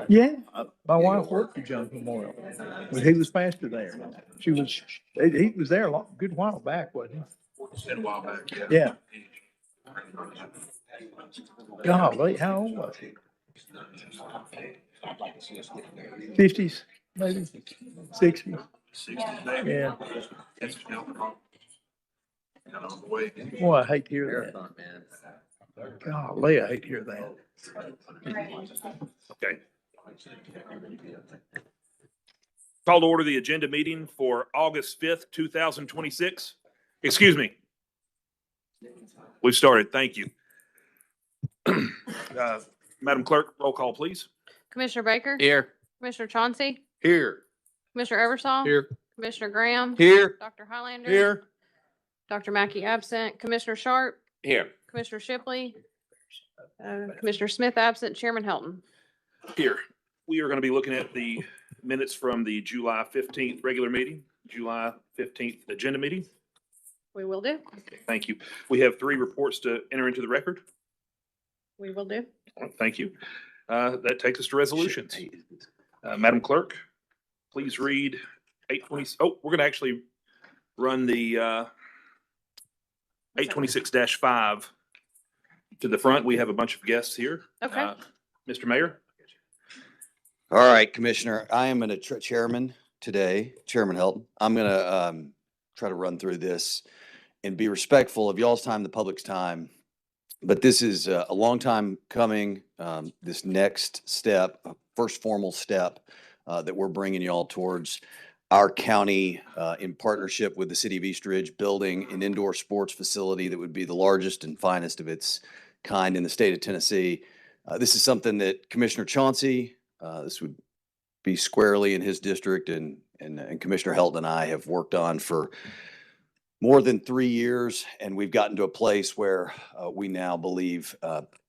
Yeah, my wife worked at Jones Memorial, but he was pastor there. He was there a good while back, wasn't he? It's been a while back, yeah. Yeah. Golly, how old was he? 50s, maybe 60s. 60s, maybe. Yeah. That's got on the way. Boy, I hate to hear that. Golly, I hate to hear that. Okay. Call to order the agenda meeting for August 5th, 2026. Excuse me. We've started. Thank you. Madam Clerk, roll call, please. Commissioner Baker? Here. Commissioner Chauncey? Here. Commissioner Eversol? Here. Commissioner Graham? Here. Dr. Highlander? Here. Dr. Mackey absent. Commissioner Sharp? Here. Commissioner Shipley? Commissioner Smith absent. Chairman Helton? Here. We are going to be looking at the minutes from the July 15th regular meeting, July 15th agenda meeting. We will do. Okay, thank you. We have 3 reports to enter into the record. We will do. Thank you. That takes us to resolutions. Madam Clerk, please read 820. Oh, we're going to actually run the 826-5 to the front. We have a bunch of guests here. Okay. Mr. Mayor. All right, Commissioner, I am a chairman today, Chairman Helton. I'm going to try to run through this and be respectful of y'all's time, the public's time. But this is a long time coming, this next step, first formal step that we're bringing y'all towards our county in partnership with the city of East Ridge, building an indoor sports facility that would be the largest and finest of its kind in the state of Tennessee. This is something that Commissioner Chauncey, this would be squarely in his district, and Commissioner Helton and I have worked on for more than 3 years, and we've gotten to a place where we now believe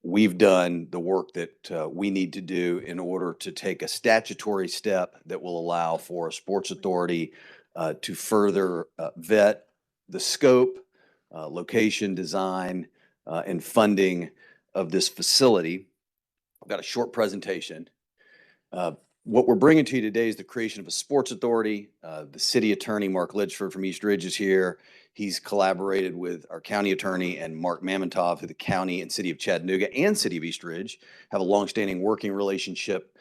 we've done the work that we need to do in order to take a statutory step that will allow for a sports authority to further vet the scope, location, design, and funding of this facility. I've got a short presentation. What we're bringing to you today is the creation of a sports authority. The city attorney, Mark Litchford from East Ridge, is here. He's collaborated with our county attorney and Mark Mamontov, who the county and city of Chattanooga and city of East Ridge have a longstanding working relationship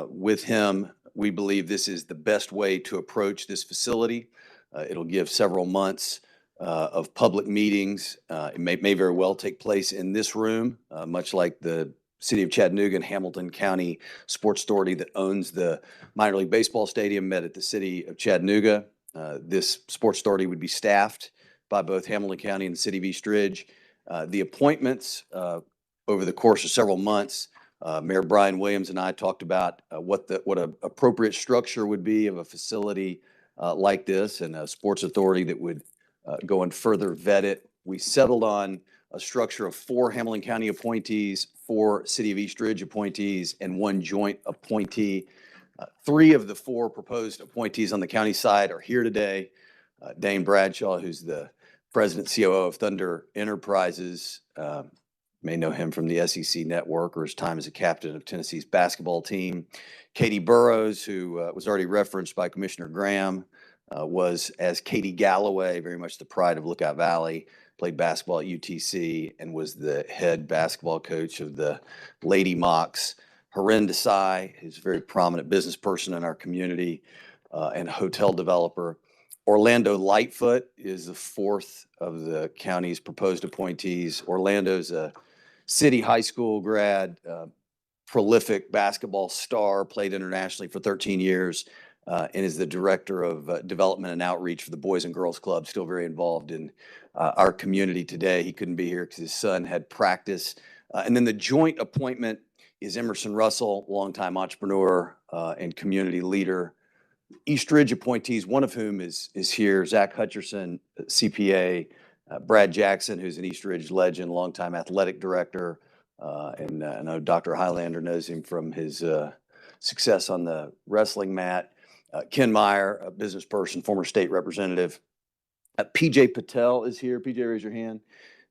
with him. We believe this is the best way to approach this facility. It'll give several months of public meetings. It may very well take place in this room, much like the City of Chattanooga and Hamilton County Sports Authority that owns the minor league baseball stadium met at the City of Chattanooga. This sports authority would be staffed by both Hamilton County and the City of East Ridge. The appointments over the course of several months, Mayor Brian Williams and I talked about what an appropriate structure would be of a facility like this, and a sports authority that would go and further vet it. We settled on a structure of 4 Hamilton County appointees, 4 City of East Ridge appointees, and 1 joint appointee. 3 of the 4 proposed appointees on the county side are here today. Dane Bradshaw, who's the president COO of Thunder Enterprises, may know him from the SEC network or his time as a captain of Tennessee's basketball team. Katie Burrows, who was already referenced by Commissioner Graham, was as Katie Galloway, very much the pride of Lookout Valley, played basketball at UTC and was the head basketball coach of the Lady Mocs. Haren Desai, who's a very prominent business person in our community and a hotel developer. Orlando Lightfoot is the 4th of the county's proposed appointees. Orlando's a city high school grad, prolific basketball star, played internationally for 13 years, and is the director of development and outreach for the Boys and Girls Club, still very involved in our community today. He couldn't be here because his son had practice. And then the joint appointment is Emerson Russell, longtime entrepreneur and community leader. East Ridge appointees, one of whom is here, Zach Hutcherson, CPA, Brad Jackson, who's an East Ridge legend, longtime athletic director, and I know Dr. Highlander knows him from his success on the wrestling mat. Ken Meyer, a business person, former state representative. PJ Patel is here. PJ, raise your hand.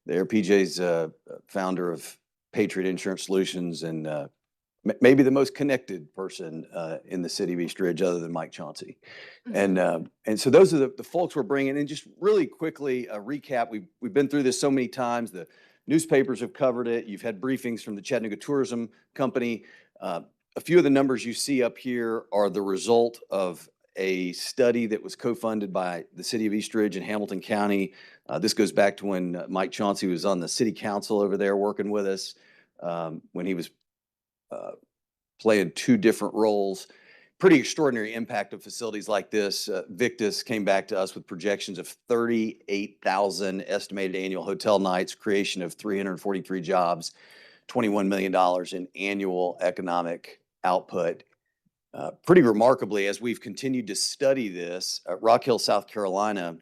There, PJ's founder of Patriot Insurance Solutions and maybe the most connected person in the city of East Ridge other than Mike Chauncey. And so those are the folks we're bringing. And just really quickly, a recap, we've been through this so many times. The newspapers have covered it. You've had briefings from the Chattanooga Tourism Company. A few of the numbers you see up here are the result of a study that was co-funded by the city of East Ridge and Hamilton County. This goes back to when Mike Chauncey was on the city council over there working with us, when he was playing two different roles. Pretty extraordinary impact of facilities like this. Victus came back to us with projections of 38,000 estimated annual hotel nights, creation of 343 jobs, $21 million in annual economic output. Pretty remarkably, as we've continued to study this, Rock Hill, South Carolina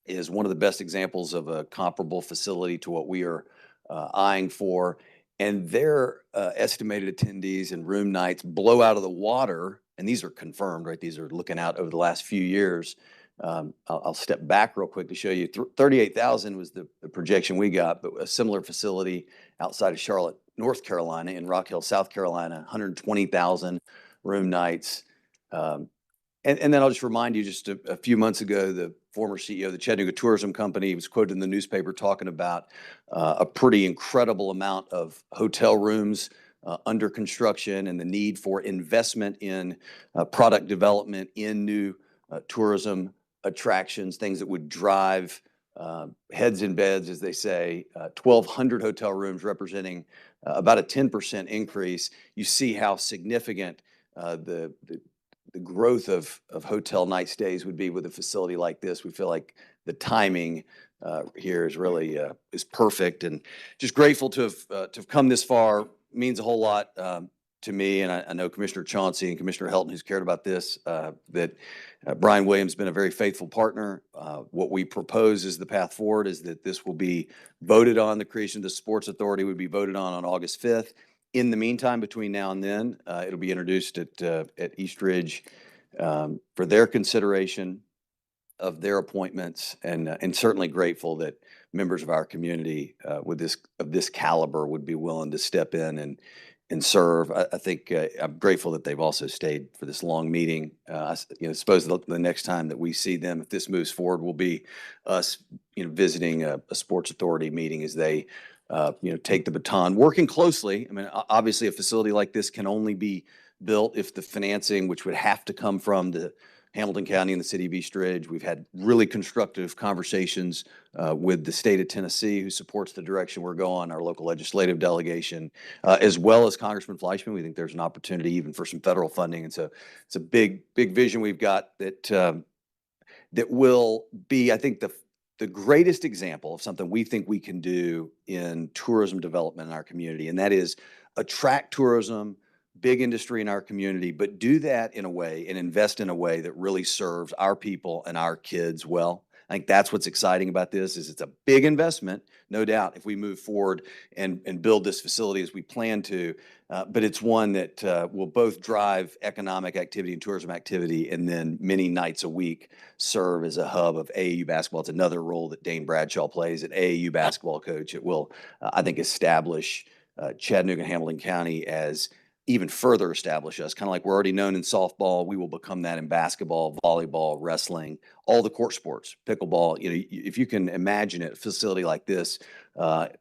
is one of the best examples of a comparable facility to what we are eyeing for. And their estimated attendees and room nights blow out of the water, and these are confirmed, right? These are looking out over the last few years. I'll step back real quick to show you. 38,000 was the projection we got, but a similar facility outside of Charlotte, North Carolina, in Rock Hill, South Carolina, 120,000 room nights. And then I'll just remind you, just a few months ago, the former CEO of the Chattanooga Tourism Company was quoted in the newspaper talking about a pretty incredible amount of hotel rooms under construction and the need for investment in product development in new tourism attractions, things that would drive heads in beds, as they say. 1,200 hotel rooms representing about a 10% increase. You see how significant the growth of hotel night stays would be with a facility like this. We feel like the timing here is really is perfect, and just grateful to have come this far. Means a whole lot to me, and I know Commissioner Chauncey and Commissioner Helton, who's cared about this, that Brian Williams has been a very faithful partner. What we propose is the path forward is that this will be voted on. The creation of the Sports Authority would be voted on August 5th. In the meantime, between now and then, it'll be introduced at East Ridge for their consideration of their appointments, and certainly grateful that members of our community with this caliber would be willing to step in and serve. I think I'm grateful that they've also stayed for this long meeting. I suppose the next time that we see them, if this moves forward, will be us, visiting a Sports Authority meeting as they take the baton, working closely. I mean, obviously a facility like this can only be built if the financing, which would have to come from the Hamilton County and the city of East Ridge. We've had really constructive conversations with the state of Tennessee, who supports the direction we're going, our local legislative delegation, as well as Congressman Fleischman. We think there's an opportunity even for some federal funding. And so it's a big vision we've got that will be, I think, the greatest example of something we think we can do in tourism development in our community, and that is attract tourism, big industry in our community, but do that in a way and invest in a way that really serves our people and our kids well. I think that's what's exciting about this. Is it's a big investment, no doubt, if we move forward and build this facility as we plan to, but it's one that will both drive economic activity and tourism activity, and then many nights a week serve as a hub of AAU basketball. It's another role that Dane Bradshaw plays, an AAU basketball coach. It will, I think, establish Chattanooga and Hamilton County as even further establish us, kind of like we're already known in softball. We will become that in basketball, volleyball, wrestling, all the court sports, pickleball. If you can imagine it, a facility like this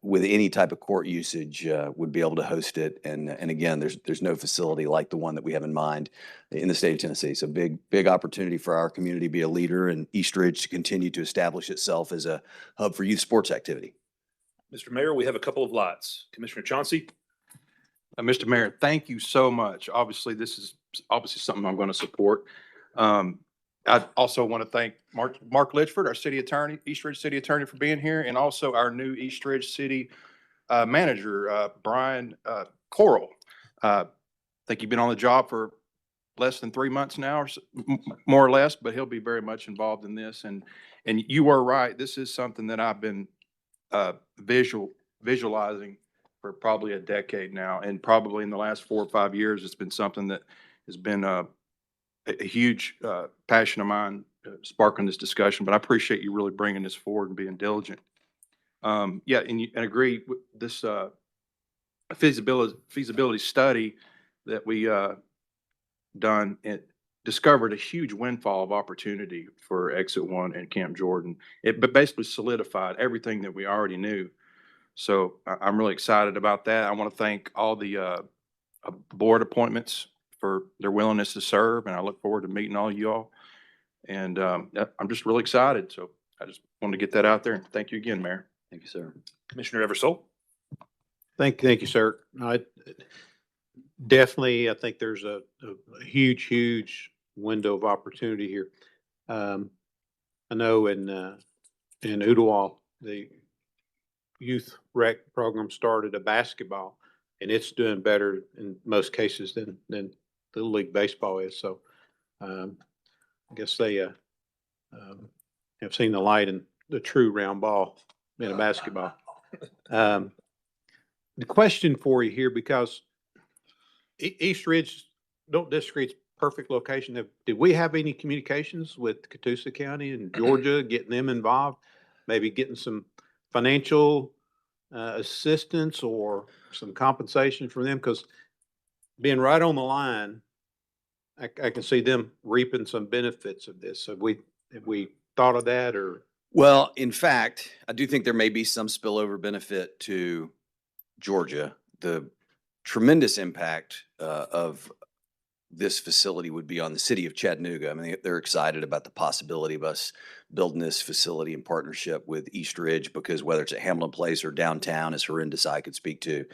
with any type of court usage would be able to host it. And again, there's no facility like the one that we have in mind in the state of Tennessee. So big opportunity for our community to be a leader, and East Ridge to continue to establish itself as a hub for youth sports activity. Mr. Mayor, we have a couple of lots. Commissioner Chauncey? Mr. Mayor, thank you so much. Obviously, this is something I'm going to support. I also want to thank Mark Litchford, our city attorney, East Ridge city attorney, for being here, and also our new East Ridge city manager, Brian Coral. I think you've been on the job for less than 3 months now, or more or less, but he'll be very much involved in this. And you were right. This is something that I've been visualizing for probably a decade now, and probably in the last 4 or 5 years, it's been something that has been a huge passion of mine, sparking this discussion. But I appreciate you really bringing this forward and being diligent. Yeah, and agree with this. feasibility study that we done, it discovered a huge windfall of opportunity for Exit 1 and Camp Jordan. But basically solidified everything that we already knew. So I'm really excited about that. I want to thank all the board appointments for their willingness to serve, and I look forward to meeting all you all. And I'm just really excited. So I just wanted to get that out there. And thank you again, Mayor. Thank you, sir. Commissioner Eversole. Thank you, sir. Definitely, I think there's a huge window of opportunity here. I know in Ooltewah, the youth rec program started a basketball, and it's doing better in most cases than Little League baseball is. So I guess they have seen the light in the true round ball in a basketball. The question for you here, because East Ridge, don't disagree, it's perfect location. Did we have any communications with Catoosa County and Georgia, getting them involved? Maybe getting some financial assistance or some compensation for them? Because being right on the line, I can see them reaping some benefits of this. Have we thought of that, or? Well, in fact, I do think there may be some spillover benefit to Georgia. The tremendous impact of this facility would be on the city of Chattanooga. I mean, they're excited about the possibility of us building this facility in partnership with East Ridge, because whether it's at Hamlin Place or downtown, as horrendous I could speak to,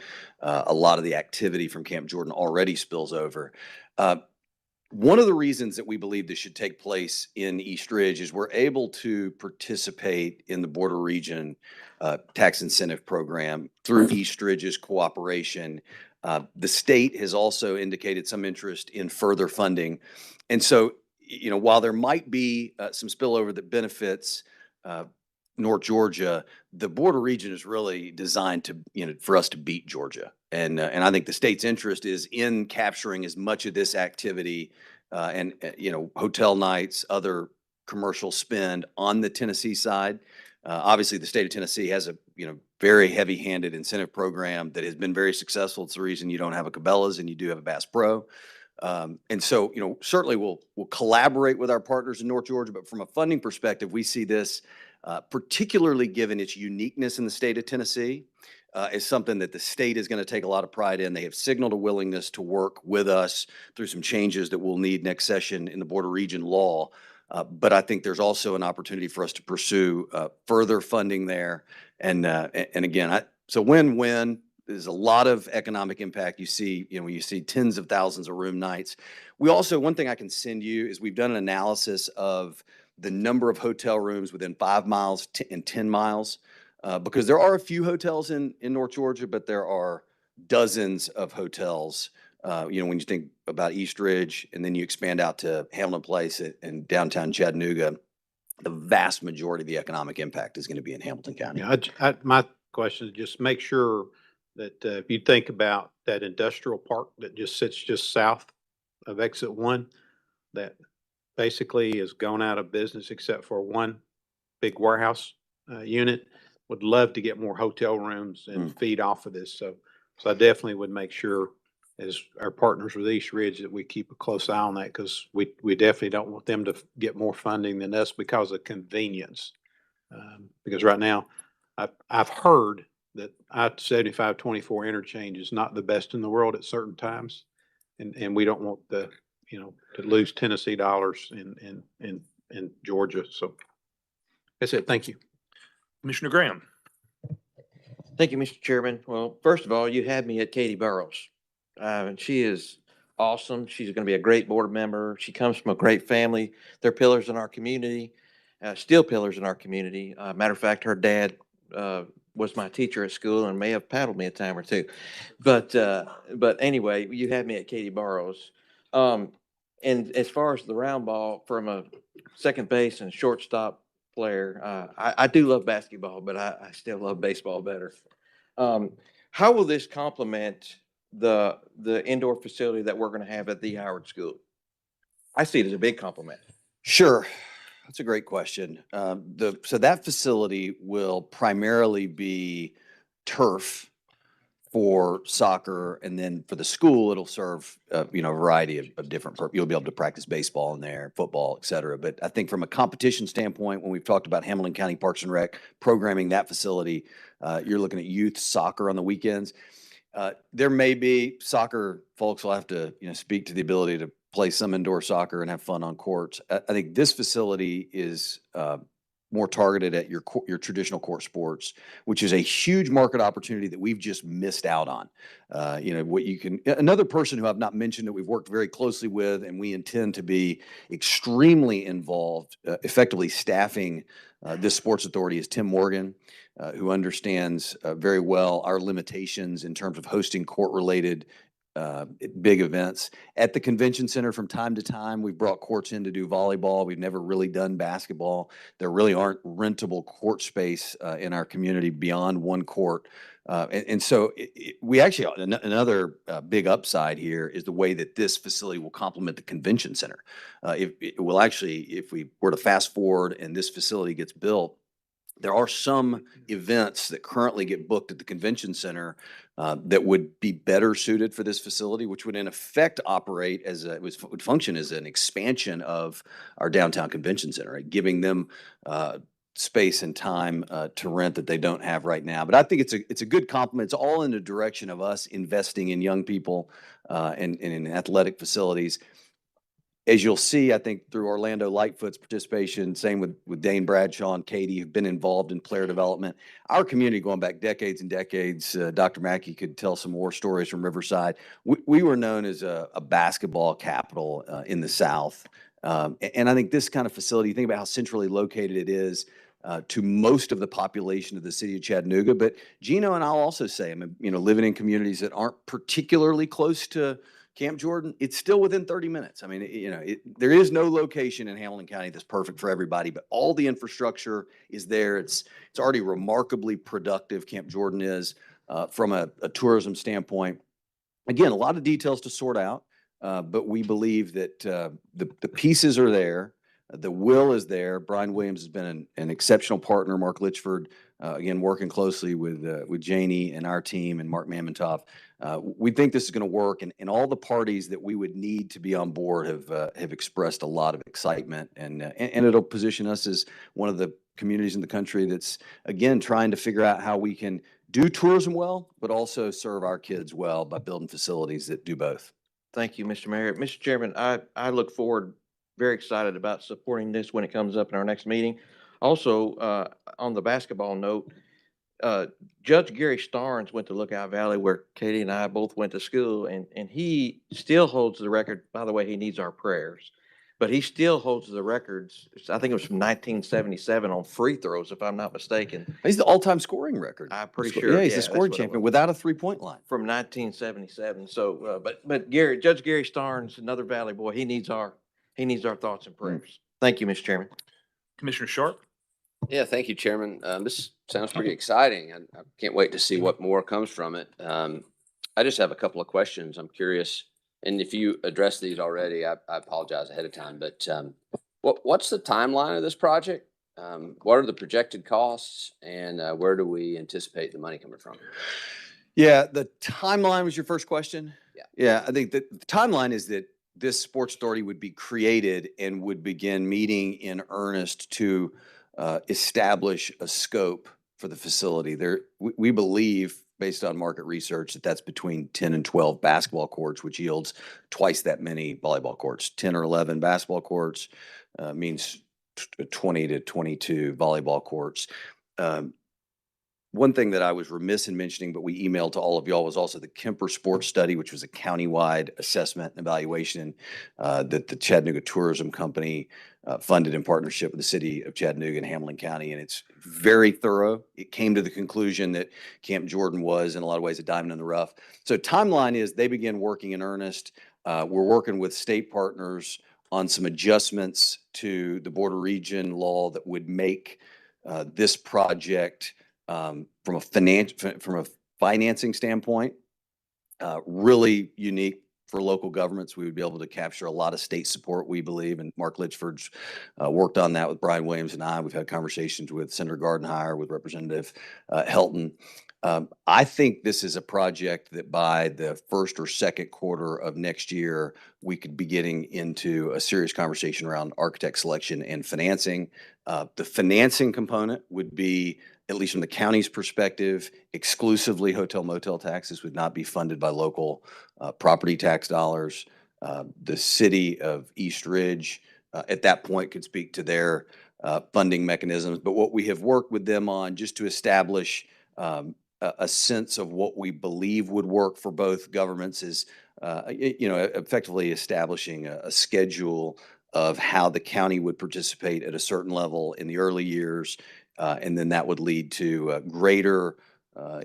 a lot of the activity from Camp Jordan already spills over. One of the reasons that we believe this should take place in East Ridge is we're able to participate in the border region tax incentive program through East Ridge's cooperation. The state has also indicated some interest in further funding. And so, you know, while there might be some spillover that benefits North Georgia, the border region is really designed to, you know, for us to beat Georgia. And I think the state's interest is in capturing as much of this activity and, you know, hotel nights, other commercial spend on the Tennessee side. Obviously, the state of Tennessee has a, you know, very heavy-handed incentive program that has been very successful. It's the reason you don't have a Cabela's and you do have a Bass Pro. And so, you know, certainly we'll collaborate with our partners in North Georgia, but from a funding perspective, we see this, particularly given its uniqueness in the state of Tennessee, is something that the state is going to take a lot of pride in. They have signaled a willingness to work with us through some changes that we'll need next session in the border region law. But I think there's also an opportunity for us to pursue further funding there. And again, so win-win. There's a lot of economic impact you see, you know, when you see tens of thousands of room nights. We also, one thing I can send you is we've done an analysis of the number of hotel rooms within 5 miles and 10 miles, because there are a few hotels in North Georgia, but there are dozens of hotels. You know, when you think about East Ridge and then you expand out to Hamlin Place and downtown Chattanooga, the vast majority of the economic impact is going to be in Hamilton County. Yeah, my question is just make sure that if you think about that industrial park that just sits just south of Exit 1, that basically has gone out of business except for one big warehouse unit, would love to get more hotel rooms and feed off of this. So I definitely would make sure, as our partners with East Ridge, that we keep a close eye on that, because we definitely don't want them to get more funding than us because of convenience. Because right now, I've heard that I-75/24 interchange is not the best in the world at certain times, and we don't want to lose Tennessee dollars in Georgia. So that's it. Thank you. Commissioner Graham. Thank you, Mr. Chairman. Well, first of all, you had me at Katie Burrows. And she is awesome. She's going to be a great board member. She comes from a great family. They're pillars in our community, still pillars in our community. Matter of fact, her dad was my teacher at school and may have paddled me a time or two. But anyway, you had me at Katie Burrows. And as far as the round ball, from a second base and shortstop player, I do love basketball, but I still love baseball better. How will this complement the indoor facility that we're going to have at the Howard School? I see it as a big compliment. Sure. That's a great question. So that facility will primarily be turf for soccer, and then for the school, it'll serve, a variety of different, you'll be able to practice baseball in there, football, et cetera. But I think from a competition standpoint, when we've talked about Hamilton County Parks and Rec programming that facility, you're looking at youth soccer on the weekends. There may be soccer folks will have to, speak to the ability to play some indoor soccer and have fun on courts. I think this facility is more targeted at your traditional court sports, which is a huge market opportunity that we've just missed out on. Another person who I've not mentioned that we've worked very closely with, and we intend to be extremely involved, effectively staffing this sports authority, is Tim Morgan, who understands very well our limitations in terms of hosting court-related big events. At the convention center, from time to time, we've brought courts in to do volleyball. We've never really done basketball. There really aren't rentable court space in our community beyond one court. So we actually, another big upside here is the way that this facility will complement the convention center. If we were to fast forward and this facility gets built, there are some events that currently get booked at the convention center that would be better suited for this facility, which would in effect operate would function as an expansion of our downtown convention center, right? Giving them space and time to rent that they don't have right now. But I think it's a good complement. It's all in the direction of us investing in young people and in athletic facilities. As you'll see, I think through Orlando Lightfoot's participation, same with Dane Bradshaw and Katie, who've been involved in player development. Our community going back decades and decades, Dr. Mackey could tell some more stories from Riverside. We were known as a basketball capital in the South. And I think this kind of facility, you think about how centrally located it is to most of the population of the city of Chattanooga. But Gino and I'll also say, living in communities that aren't particularly close to Camp Jordan, it's still within 30 minutes. I mean, there is no location in Hamilton County that's perfect for everybody, but all the infrastructure is there. It's already remarkably productive. Camp Jordan is from a tourism standpoint. Again, a lot of details to sort out, but we believe that the pieces are there. The will is there. Brian Williams has been an exceptional partner. Mark Litchford, again, working closely with Janie and our team and Mark Mamontoff. We think this is going to work, and all the parties that we would need to be on board have expressed a lot of excitement, and it'll position us as one of the communities in the country that's, again, trying to figure out how we can do tourism well, but also serve our kids well by building facilities that do both. Thank you, Mr. Mayor. Mr. Chairman, I look forward, very excited about supporting this when it comes up in our next meeting. Also, on the basketball note, Judge Gary Starnes went to Lookout Valley, where Katie and I both went to school, and he still holds the record. By the way, he needs our prayers, but he still holds the records. I think it was from 1977 on free throws, if I'm not mistaken. He's the all-time scoring record. I'm pretty sure. Yeah, he's the that's scoring what it champion was. without a three-point line. From 1977. So, but Judge Gary Starnes, another Valley boy, he needs our thoughts and prayers. Thank you, Mr. Chairman. Commissioner Sharp? Yeah, thank you, Chairman. This sounds pretty exciting. I can't wait to see what more comes from it. I just have a couple of questions. I'm curious, and if you address these already, I apologize ahead of time, but what's the timeline of this project? What are the projected costs, and where do we anticipate the money coming from? Yeah, the timeline was your first question? Yeah. Yeah, I think that the timeline is that this sports authority would be created and would begin meeting in earnest to establish a scope for the facility. We believe, based on market research, that that's between 10 and 12 basketball courts, which yields twice that many volleyball courts. 10 or 11 basketball courts means 20 to 22 volleyball courts. One thing that I was remiss in mentioning, but we emailed to all of y'all, was also the Kemper Sports Study, which was a countywide assessment and evaluation that the Chattanooga Tourism Company funded in partnership with the city of Chattanooga and Hamilton County. And it's very thorough. It came to the conclusion that Camp Jordan was, in a lot of ways, a diamond in the rough. So timeline is they begin working in earnest. We're working with state partners on some adjustments to the border region law that would make this project from a financing standpoint, really unique for local governments. We would be able to capture a lot of state support, we believe, and Mark Litchford's worked on that with Brian Williams and I. We've had conversations with Senator Gardenhire, with Representative Helton. I think this is a project that by the first or second quarter of next year, we could be getting into a serious conversation around architect selection and financing. The financing component would be, at least from the county's perspective, exclusively hotel motel taxes, would not be funded by local property tax dollars. The city of East Ridge, at that point, could speak to their funding mechanisms. But what we have worked with them on, just to establish a sense of what we believe would work for both governments, is effectively establishing a schedule of how the county would participate at a certain level in the early years, and then that would lead to greater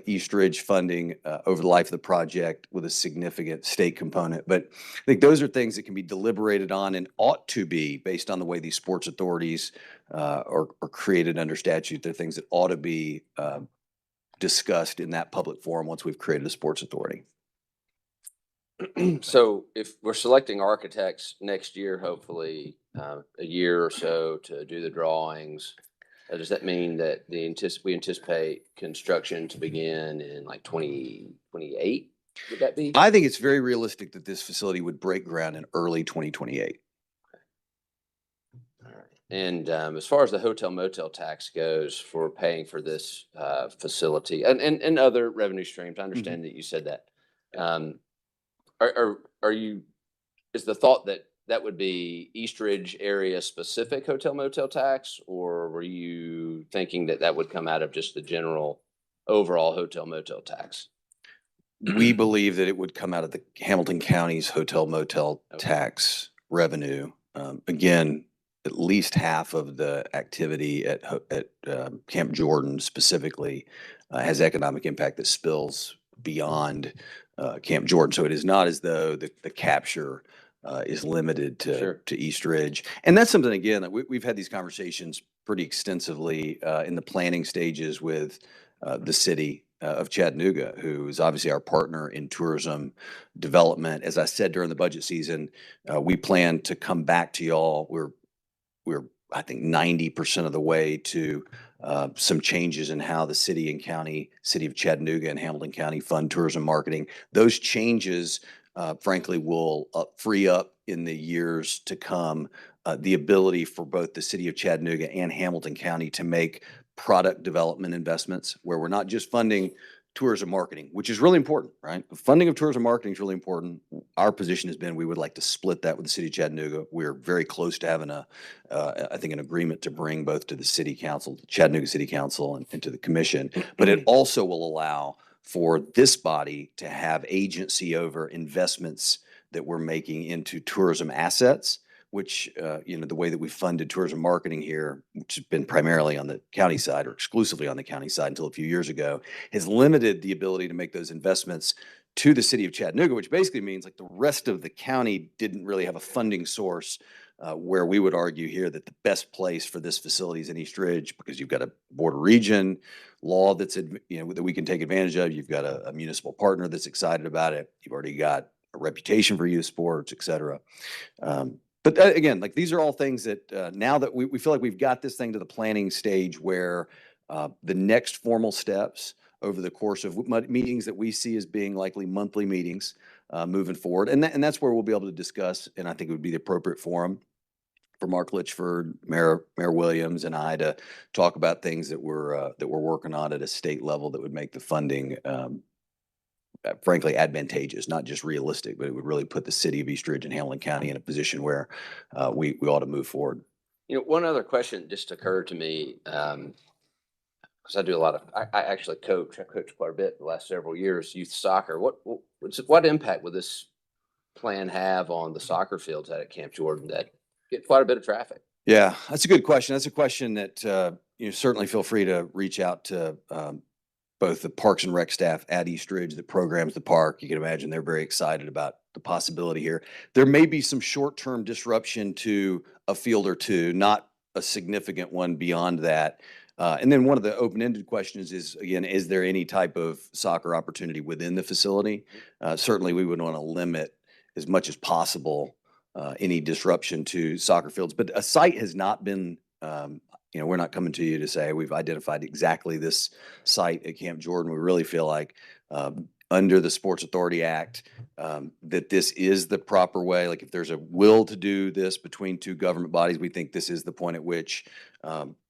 East Ridge funding over the life of the project with a significant state component. But I think those are things that can be deliberated on and ought to be, based on the way these sports authorities are created under statute. They're things that ought to be discussed in that public forum once we've created a sports authority. So if we're selecting architects next year, hopefully, a year or so to do the drawings, does that mean that we anticipate construction to begin in like 2028? Would that be? I think it's very realistic that this facility would break ground in early 2028. All right. And as far as the hotel motel tax goes for paying for this facility and other revenue streams, I understand that you said that. Is the thought that that would be East Ridge area specific hotel motel tax, or were you thinking that that would come out of just the general overall hotel motel tax? We believe that it would come out of the Hamilton County's hotel motel tax revenue. Again, at least half of the activity at Camp Jordan specifically has economic impact that spills beyond Camp Jordan. So it is not as though the capture is limited to East Ridge. And that's something, again, that we've had these conversations pretty extensively in the planning stages with the city of Chattanooga, who is obviously our partner in tourism development. As I said, during the budget season, we plan to come back to y'all. We're I think 90% of the way to some changes in how the city and county, city of Chattanooga and Hamilton County fund tourism marketing. Those changes, frankly, will free up in the years to come the ability for both the city of Chattanooga and Hamilton County to make product development investments where we're not just funding tourism marketing, which is really important, right? The funding of tourism marketing is really important. Our position has been we would like to split that with the city of Chattanooga. We're very close to having I think, an agreement to bring both to the city council, the Chattanooga City Council, and to the commission. But it also will allow for this body to have agency over investments that we're making into tourism assets, which, the way that we funded tourism marketing here, which has been primarily on the county side or exclusively on the county side until a few years ago, has limited the ability to make those investments to the city of Chattanooga, which basically means like the rest of the county didn't really have a funding source where we would argue here that the best place for this facility is in East Ridge because you've got a border region law that's, that we can take advantage of. You've got a municipal partner that's excited about it. You've already got a reputation for youth sports, et cetera. But again, like these are all things that now that we feel like we've got this thing to the planning stage where the next formal steps over the course of meetings that we see as being likely monthly meetings moving forward. And that's where we'll be able to discuss, and I think it would be the appropriate forum for Mark Litchford, Mayor Williams, and I to talk about things that we're working on at a state level that would make the funding frankly advantageous, not just realistic, but it would really put the city of East Ridge and Hamilton County in a position where we ought to move forward. One other question just occurred to me, because I do I actually coached quite a bit the last several years, youth soccer. What impact would this plan have on the soccer fields at Camp Jordan that get quite a bit of traffic? Yeah, that's a good question. That's a question that certainly feel free to reach out to both the Parks and Rec staff at East Ridge that programs the park. You can imagine they're very excited about the possibility here. There may be some short-term disruption to a field or two, not a significant one beyond that. And then one of the open-ended questions is, again, is there any type of soccer opportunity within the facility? Certainly, we would want to limit as much as possible any disruption to soccer fields. But a site has not been we're not coming to you to say, we've identified exactly this site at Camp Jordan. We really feel like, under the Sports Authority Act, that this is the proper way. Like, if there's a will to do this between two government bodies, we think this is the point at which,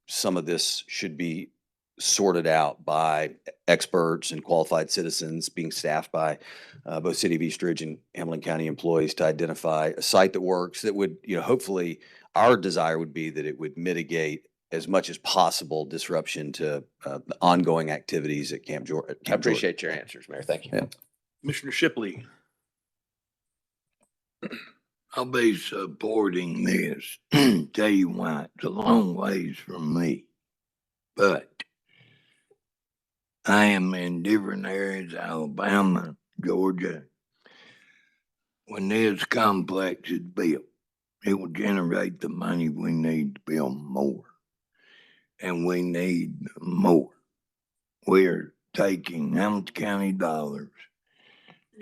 some of this should be sorted out by experts and qualified citizens, being staffed by, both City of East Ridge and Hamilton County employees, to identify a site that works, that would, hopefully, our desire would be that it would mitigate as much as possible disruption to, the ongoing activities at Camp Jordan. I appreciate your answers, Mayor. Thank you. Yeah. Commissioner Shipley. I'll be supporting this. Tell you why, it's a long ways from me. But I am in different areas, Alabama, Georgia. When this complex is built, it will generate the money we need to build more. And we need more. We're taking Hamilton County dollars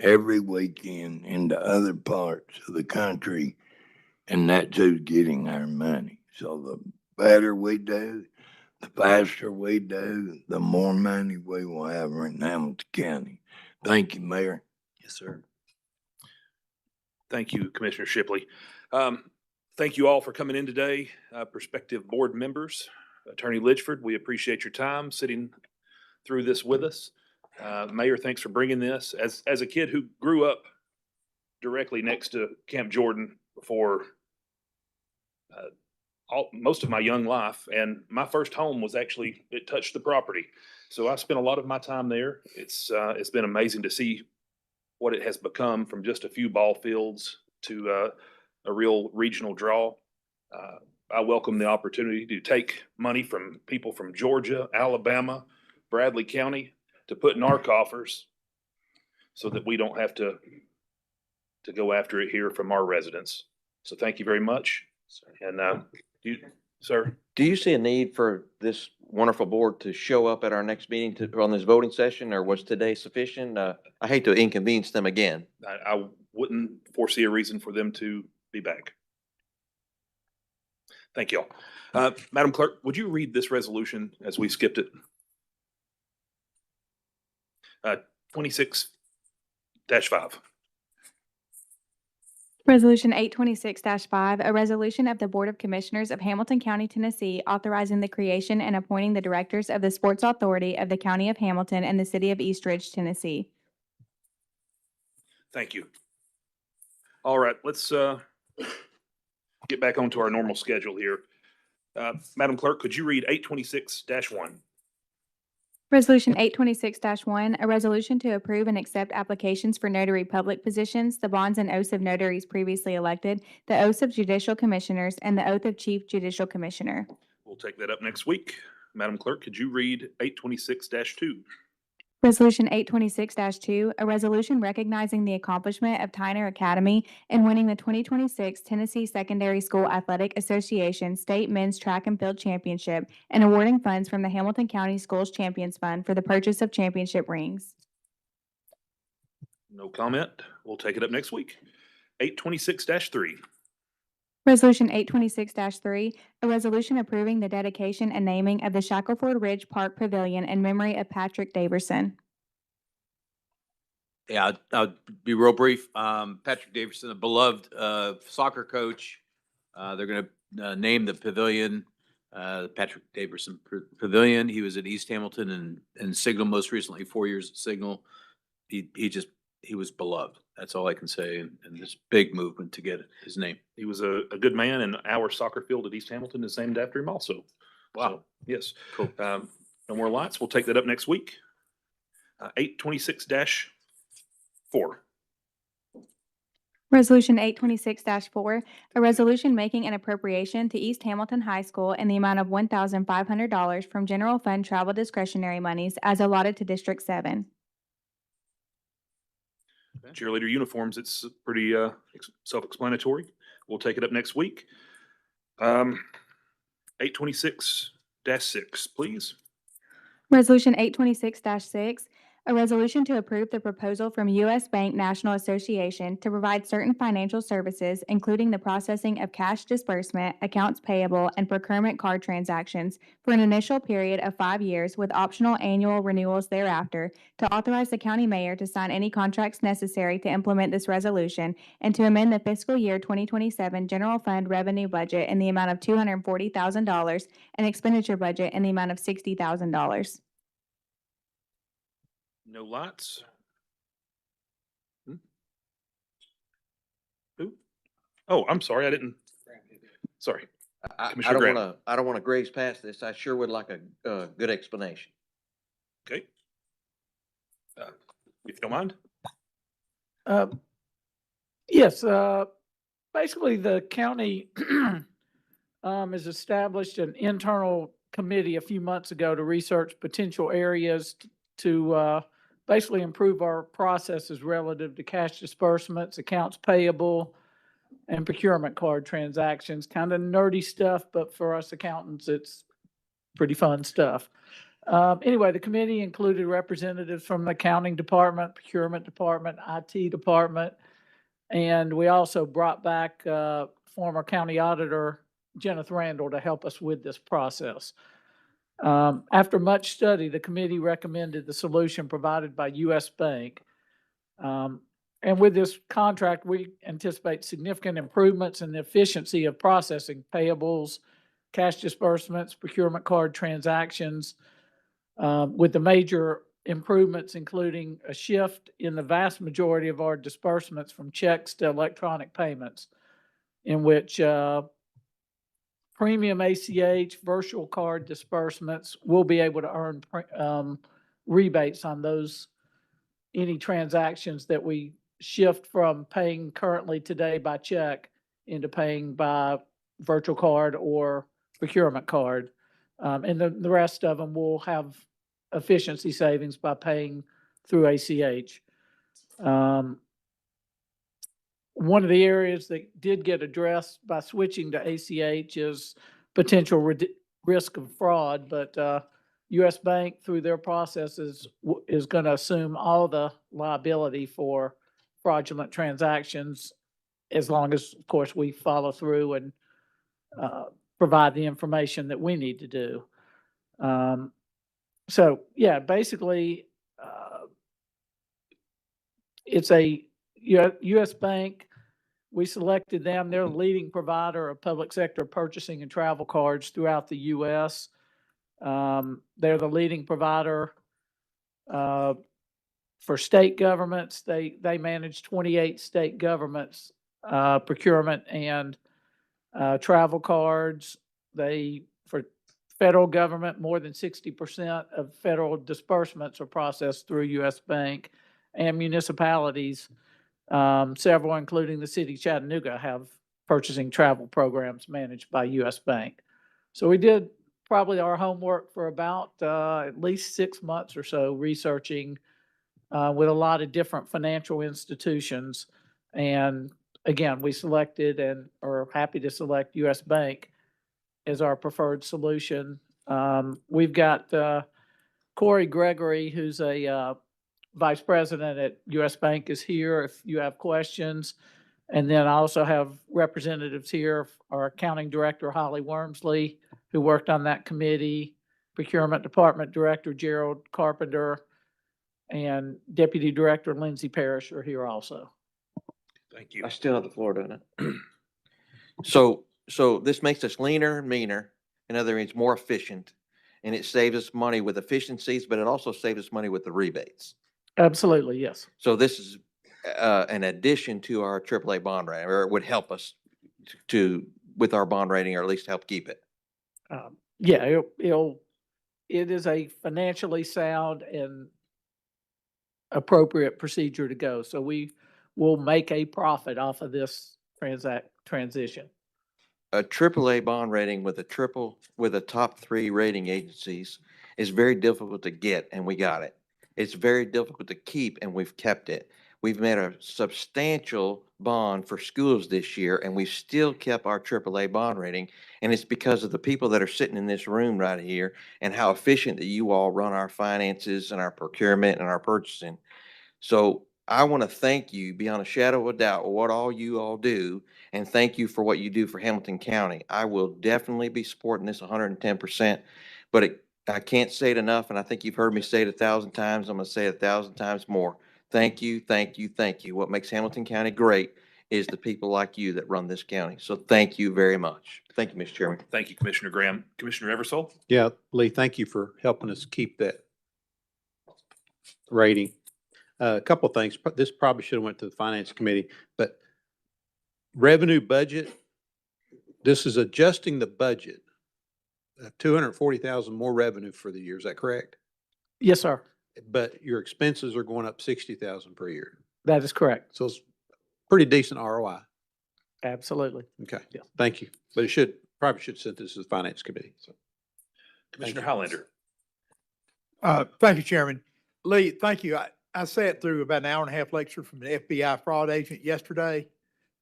every weekend into other parts of the country, and that's who's getting our money. So the better we do, the faster we do, the more money we will have in Hamilton County. Thank you, Mayor. Yes, sir. Thank you, Commissioner Shipley. Thank you all for coming in today, prospective board members. Attorney Litchford, we appreciate your time sitting through this with us. Mayor, thanks for bringing this. As a kid who grew up directly next to Camp Jordan for most of my young life, and my first home was actually, it touched the property. So I spent a lot of my time there. It's been amazing to see what it has become from just a few ball fields to a real regional draw. I welcome the opportunity to take money from people from Georgia, Alabama, Bradley County to put in our coffers so that we don't have to go after it here from our residents. So thank you very much. And sir? Do you see a need for this wonderful board to show up at our next meeting on this voting session, or was today sufficient? I hate to inconvenience them again. I wouldn't foresee a reason for them to be back. Thank you all. Madam Clerk, would you read this resolution as we skipped it? 26-5. Resolution 826-5, a resolution of the Board of Commissioners of Hamilton County, Tennessee, authorizing the creation and appointing the directors of the Sports Authority of the County of Hamilton and the City of East Ridge, Tennessee. Thank you. All right, let's get back onto our normal schedule here. Madam Clerk, could you read 826-1? Resolution 826-1, a resolution to approve and accept applications for notary public positions, the bonds and oaths of notaries previously elected, the oaths of judicial commissioners, and the oath of chief judicial commissioner. We'll take that up next week. Madam Clerk, could you read 826-2? Resolution 826-2, a resolution recognizing the accomplishment of Tyner Academy in winning the 2026 Tennessee Secondary School Athletic Association State Men's Track and Field Championship and awarding funds from the Hamilton County Schools Champions Fund for the purchase of championship rings. No comment. We'll take it up next week. 826-3. Resolution 826-3, a resolution approving the dedication and naming of the Shackleford Ridge Park Pavilion in memory of Patrick Daverson. Yeah, I'll be real brief. Patrick Daverson, a beloved soccer coach. They're going to name the pavilion the Patrick Daverson Pavilion. He was at East Hamilton and Signal most recently, 4 years at Signal. He was beloved. That's all I can say. And this big movement to get his name. He was a good man, and our soccer field at East Hamilton is named after him also. Wow. So, yes. Cool. No more lights. We'll take that up next week. 826-4. Resolution 826-4, a resolution making an appropriation to East Hamilton High School in the amount of $1,500 from general fund travel discretionary monies as allotted to District 7. Cheerleader uniforms, it's pretty self-explanatory. We'll take it up next week. 826-6, please. Resolution 826-6, A resolution to approve the proposal from U.S. Bank National Association to provide certain financial services, including the processing of cash disbursement, accounts payable, and procurement card transactions for an initial period of 5 years with optional annual renewals thereafter, to authorize the county mayor to sign any contracts necessary to implement this resolution, and to amend the fiscal year 2027 general fund revenue budget in the amount of $240,000 and expenditure budget in the amount of $60,000. No lights? Who? Oh, I'm sorry, I didn't. Sorry. I Commissioner don't Graham. wanna, I don't wanna graze past this. I sure would like a good explanation. Okay. If you don't mind. Yes, basically the county has established an internal committee a few months ago to research potential areas to basically improve our processes relative to cash disbursements, accounts payable, and procurement card transactions. Kind of nerdy stuff, but for us accountants, it's pretty fun stuff. Anyway, the committee included representatives from the accounting department, procurement department, IT department, and we also brought back former county auditor Jennifer Randall to help us with this process. After much study, the committee recommended the solution provided by U.S. Bank. And with this contract, we anticipate significant improvements in the efficiency of processing payables, cash disbursements, procurement card transactions, with the major improvements including a shift in the vast majority of our disbursements from checks to electronic payments, in which premium ACH, virtual card disbursements will be able to earn rebates on those, any transactions that we shift from paying currently today by check into paying by virtual card or procurement card. And the rest of them will have efficiency savings by paying through ACH. One of the areas that did get addressed by switching to ACH is potential risk of fraud, but U.S. Bank, through their processes, is going to assume all the liability for fraudulent transactions, as long as, of course, we follow through and provide the information that we need to do. So, yeah, basically, it's a U.S. Bank. We selected them. They're the leading provider of public sector purchasing and travel cards throughout the U.S. They're the leading provider for state governments. They manage 28 state governments, procurement and travel cards. For federal government, more than 60% of federal disbursements are processed through U.S. Bank, and municipalities, several, including the city of Chattanooga, have purchasing travel programs managed by U.S. Bank. So we did probably our homework for about at least 6 months or so, researching with a lot of different financial institutions. And again, we selected and are happy to select U.S. Bank as our preferred solution. We've got Corey Gregory, who's a vice president at U.S. Bank, is here if you have questions. And then I also have representatives here, our accounting director, Holly Wormsley, who worked on that committee, procurement department director, Gerald Carpenter, and deputy director, Lindsay Parrish, are here also. Thank you. I still have the floor, don't I? So this makes us leaner and meaner. In other words, more efficient, and it saves us money with efficiencies, but it also saves us money with the rebates. Absolutely, yes. So this is an addition to our AAA bond rating, or it would help us with our bond rating, or at least help keep it. Yeah, it is a financially sound and appropriate procedure to go. So we will make a profit off of this transition. A AAA bond rating with a top 3 rating agencies is very difficult to get, and we got it. It's very difficult to keep, and we've kept it. We've made a substantial bond for schools this year, and we've still kept our AAA bond rating. And it's because of the people that are sitting in this room right here and how efficient that you all run our finances and our procurement and our purchasing. So I want to thank you beyond a shadow of a doubt for what all you all do, and thank you for what you do for Hamilton County. I will definitely be supporting this 110%, but I can't say it enough, and I think you've heard me say it 1,000 times. I'm going to say it 1,000 times more. Thank you, thank you, thank you. What makes Hamilton County great is the people like you that run this county. So thank you very much. Thank you, Mr. Chairman. Thank you, Commissioner Graham. Commissioner Eversole? Yeah, Lee, thank you for helping us keep that rating. A couple of things. This probably should have went to the Finance Committee, but revenue budget, this is adjusting the budget. 240,000 more revenue for the year. Is that correct? Yes, sir. But your expenses are going up 60,000 per year. That is correct. So it's pretty decent ROI. Absolutely. Okay. Yeah. Thank you. But probably should send this to the Finance Committee. So. Commissioner Highlander? Thank you, Chairman. Lee, thank you. I sat through about an hour and a half lecture from an FBI fraud agent yesterday,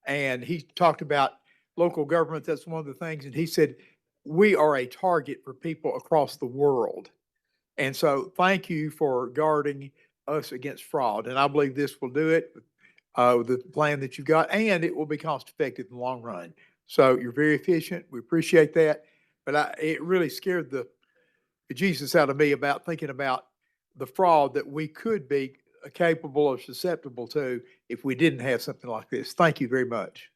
and he talked about local government. That's one of the things. And he said, we are a target for people across the world. And so thank you for guarding us against fraud. And I believe this will do it with the plan that you've got, and it will be cost effective in the long run. So you're very efficient. We appreciate that. But it really scared the Jesus out of me about thinking about the fraud that we could be capable or susceptible to if we didn't have something like this. Thank you very much.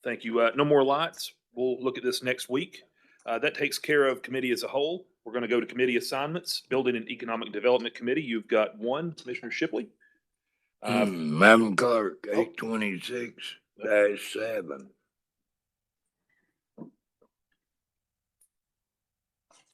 Thank you. No more lights. We'll look at this next week. That takes care of committee as a whole. We're going to go to committee assignments. Building and Economic Development Committee, you've got one, Commissioner Shipley. Madam Clerk, 826-7.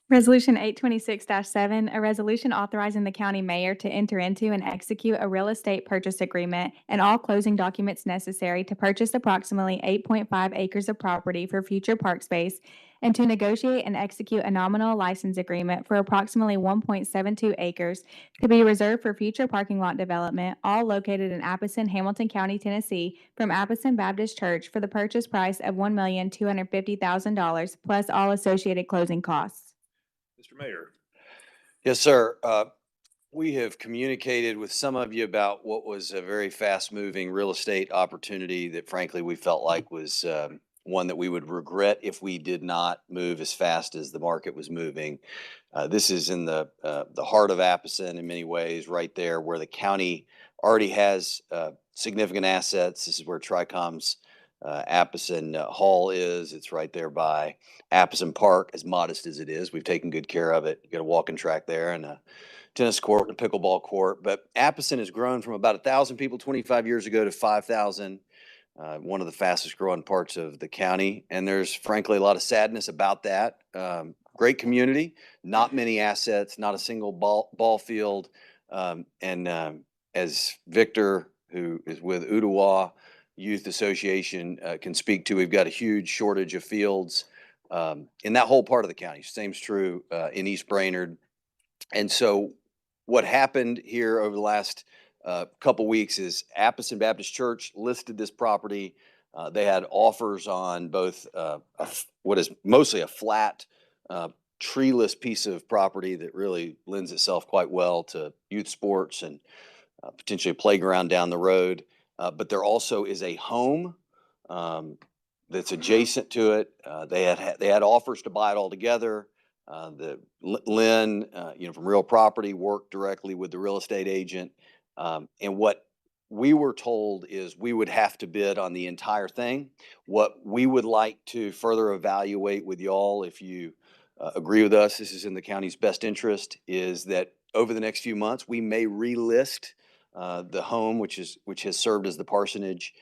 Resolution 826-7, a resolution authorizing the county mayor to enter into and execute a real estate purchase agreement and all closing documents necessary to purchase approximately 8.5 acres of property for future park space and to negotiate and execute a nominal license agreement for approximately 1.72 acres to be reserved for future parking lot development, all located in Appleton, Hamilton County, Tennessee, from Appleton Baptist Church for the purchase price of $1,250,000 plus all associated closing costs. Mr. Mayor. Yes, sir. We have communicated with some of you about what was a very fast-moving real estate opportunity that frankly we felt like was one that we would regret if we did not move as fast as the market was moving. This is in the heart of Appleton in many ways, right there where the county already has significant assets. This is where Tricom's Appleton Hall is. It's right there by Appleton Park, as modest as it is. We've taken good care of it. You got a walking track there and a tennis court and a pickleball court. But Appleton has grown from about 1,000 people 25 years ago to 5,000. One of the fastest growing parts of the county. And there's frankly a lot of sadness about that. Great community, not many assets, not a single ball field. As Victor, who is with Ottawa Youth Association, can speak to, we've got a huge shortage of fields in that whole part of the county. Same's true in East Brainerd. And so what happened here over the last couple weeks is Appleton Baptist Church listed this property. They had offers on both what is mostly a flat, treeless piece of property that really lends itself quite well to youth sports and potentially a playground down the road. But there also is a home that's adjacent to it. They had offers to buy it all together. Lynn, from Real Property, worked directly with the real estate agent. And what we were told is we would have to bid on the entire thing. What we would like to further evaluate with y'all, if you agree with us, this is in the county's best interest, is that over the next few months, we may relist the home, which has served as the parsonage.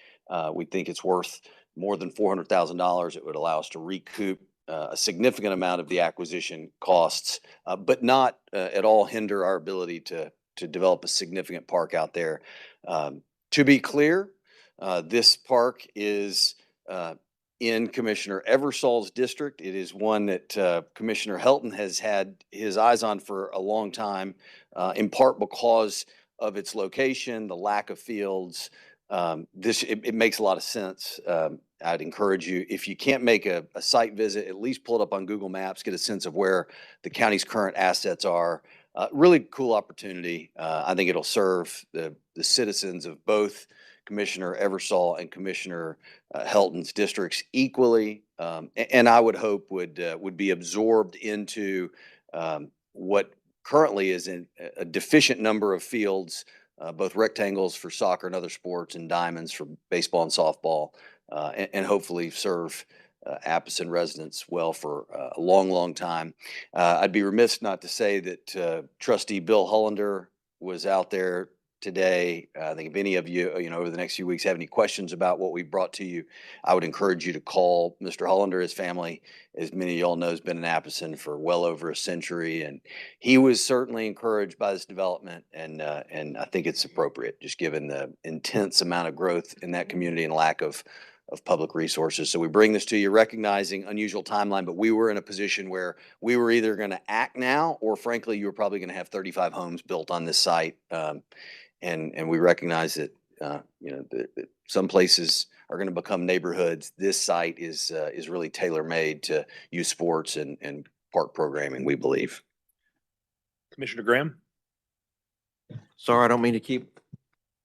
We think it's worth more than $400,000. It would allow us to recoup a significant amount of the acquisition costs, but not at all hinder our ability to develop a significant park out there. To be clear, this park is in Commissioner Eversole's district. It is one that Commissioner Helton has had his eyes on for a long time, in part because of its location, the lack of fields, it makes a lot of sense. I'd encourage you, if you can't make a site visit, at least pull it up on Google Maps, get a sense of where the county's current assets are. Really cool opportunity. I think it'll serve the citizens of both Commissioner Eversole and Commissioner Helton's districts equally, and I would hope would be absorbed into what currently is a deficient number of fields, both rectangles for soccer and other sports, and diamonds for baseball and softball, and hopefully serve Appleton residents well for a long, long time. I'd be remiss not to say that Trustee Bill Hollander was out there today. I think if any of you, over the next few weeks have any questions about what we brought to you, I would encourage you to call Mr. Hollander. His family, as many of y'all know, has been in Appleton for well over a century, and he was certainly encouraged by this development, and I think it's appropriate, just given the intense amount of growth in that community and lack of public resources. So we bring this to you, recognizing unusual timeline, but we were in a position where we were either going to act now, or frankly, you were probably going to have 35 homes built on this site. And we recognize that, that some places are going to become neighborhoods. This site is really tailor-made to youth sports and park programming, we believe. Commissioner Graham? Sorry, I don't mean to keep